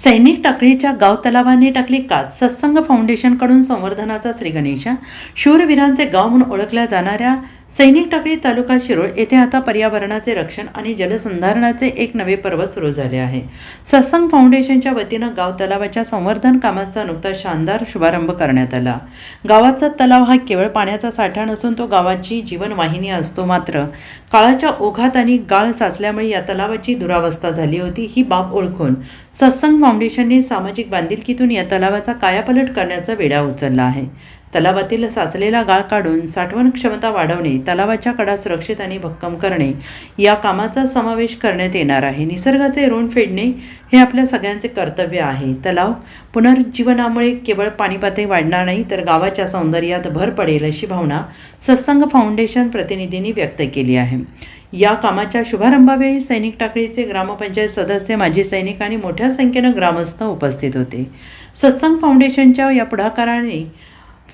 सैनिक टाकळीच्या गाव तलावाने टाकली काच. सत्संग फाउंडेशनकडून संवर्धनाचा श्रीगणेशा. शूरवीरांचे गाव म्हणून ओळखल्या जाणाऱ्या सैनिक टाकळी तालुका शिरोळ येथे आता पर्यावरणाचे रक्षण आणि जलसंधारणाचे एक नवे पर्व सुरू झाले आहे. सत्संग फाउंडेशनच्या वतीनं गाव तलावाच्या संवर्धन कामाचा नुकताच शानदार शुभारंभ करण्यात आला. गावाचा तलाव हा केवळ पाण्याचा साठा नसून तो गावाची जीवनवाहिनी असतो. मात्र काळाच्या ओघात आणि गाळ साचल्यामुळे या तलावाची दुरावस्था झाली होती. ही बाब ओळखून सत्संग फाउंडेशनने सामाजिक बांधिलकीतून या तलावाचा कायापालट करण्याचा वेढा उचलला आहे. तलावातील साचलेला गाळ काढून साठवण क्षमता वाढवणे, तलावाच्या कडा सुरक्षित आणि भक्कम करणे या कामाचा समावेश करण्यात येणार आहे. निसर्गाचे ऋण फेडणे हे आपल्या सगळ्यांचे कर्तव्य आहे. तलाव पुनर्जीवनामुळे केवळ पाणीपातळी वाढणार नाही तर गावाच्या सौंदर्यात भर पडेल अशी भावना सत्संग फाउंडेशन प्रतिनिधींनी व्यक्त केली आहे. या कामाच्या शुभारंभावेळी सैनिक टाकळीचे ग्रामपंचायत सदस्य, माजी सैनिक आणि मोठ्या संख्येनं ग्रामस्थ उपस्थित होते. सत्संग फाउंडेशनच्या या पुढाकाराने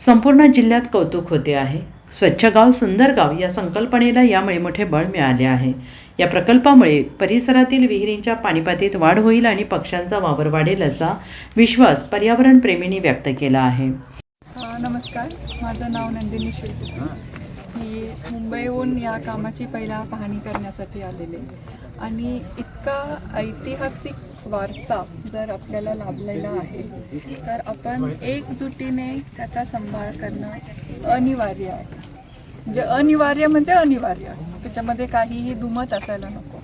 संपूर्ण जिल्ह्यात कौतुक होते आहे. स्वच्छ गाव सुंदर गाव या संकल्पनेला यामुळे मोठे बळ मिळाले आहे. या प्रकल्पामुळे परिसरातील विहिरींच्या पाणीपातळीत वाढ होईल आणि पक्ष्यांचा वावर वाढेल असा विश्वास पर्यावरण प्रेमींनी व्यक्त केला आहे. नमस्कार, माझं नाव नंदिनी शिल्पी. मी मुंबईहून या कामाची पहिला पाहणी करण्यासाठी आलेले आणि इतका ऐतिहासिक वारसा जर आपल्याला लाभलेला आहे तर आपण एकजुटीने त्याचा सांभाळ करणं अनिवार्य आहे. म्हणजे अनिवार्य म्हणजे अनिवार्य, त्याच्यामध्ये काहीही दुमत असायला नको.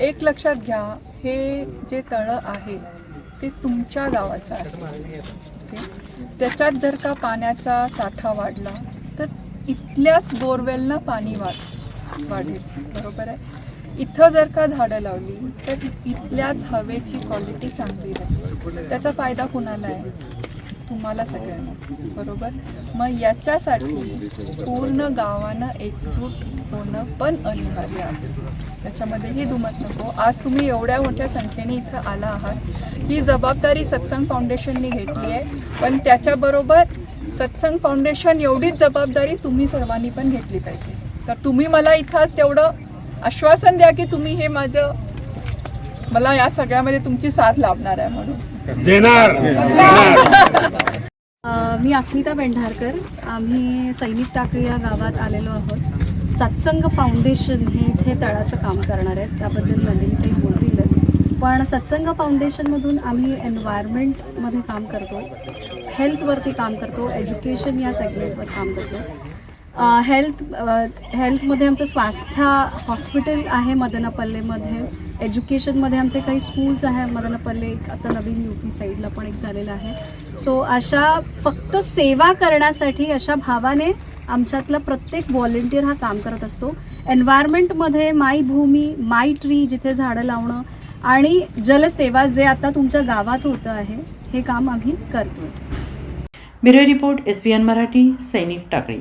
एक लक्षात घ्या, हे जे तळं आहे ते तुमच्या गावाचं आहे. त्याच्यात जर का पाण्याचा साठा वाढला तर इथल्याच बोरवेलनं पाणी वाढेल, बरोबर आहे. इथं जर का झाडं लावली तर इथल्याच हवेची क्वालिटी चांगली राहील. त्याचा फायदा कुणाला आहे? तुम्हाला सगळ्यांना, बरोबर. मग याच्यासाठी पूर्ण गावानं एकजूट होणं पण अनिवार्य आहे. त्याच्यामध्येही दुमत नको. आज तुम्ही एवढ्या मोठ्या संख्येने इथं आला आहात, ही जबाबदारी सत्संग फाउंडेशनने घेतली आहे. पण त्याच्याबरोबर सत्संग फाउंडेशन एवढीच जबाबदारी तुम्ही सर्वांनी पण घेतली पाहिजे. तर तुम्ही मला इथंच तेवढं आश्वासन द्या की तुम्ही हे मला या सगळ्यामध्ये तुमची साथ लाभणार आहे म्हणून देणार. मी अस्मिता पेंढारकर. आम्ही सैनिक टाकळी या गावात आलेलो आहोत. सत्संग फाउंडेशन हे इथे तळाचं काम करणार आहेत, त्याबद्दल नंदिनी काही बोलतीलच. पण सत्संग फाउंडेशनमधून आम्ही एन्व्हायरमेंटमध्ये काम करतो, हेल्थवरती काम करतो, एज्युकेशन या सेगमेंटवर काम करतो. हेल्थमध्ये आमचं स्वास्थ्य हॉस्पिटल आहे मदनपल्लेमध्ये. एज्युकेशनमध्ये आमचे काही स्कूल्स आहे मदनपल्ले, एक आता नवीन UP साईडला पण एक झालेलं आहे. सो अशा फक्त सेवा करण्यासाठी अशा भावाने आमच्यातला प्रत्येक व्हॉलेंटियर हा काम करत असतो. एन्व्हायरमेंटमध्ये माय भूमी, माय ट्री, जिथे झाडं लावणं आणि जलसेवा जे आता तुमच्या गावात होतं आहे, हे काम आम्ही करतो. ब्युरो रिपोर्ट, SBN मराठी, सैनिक टाकळी.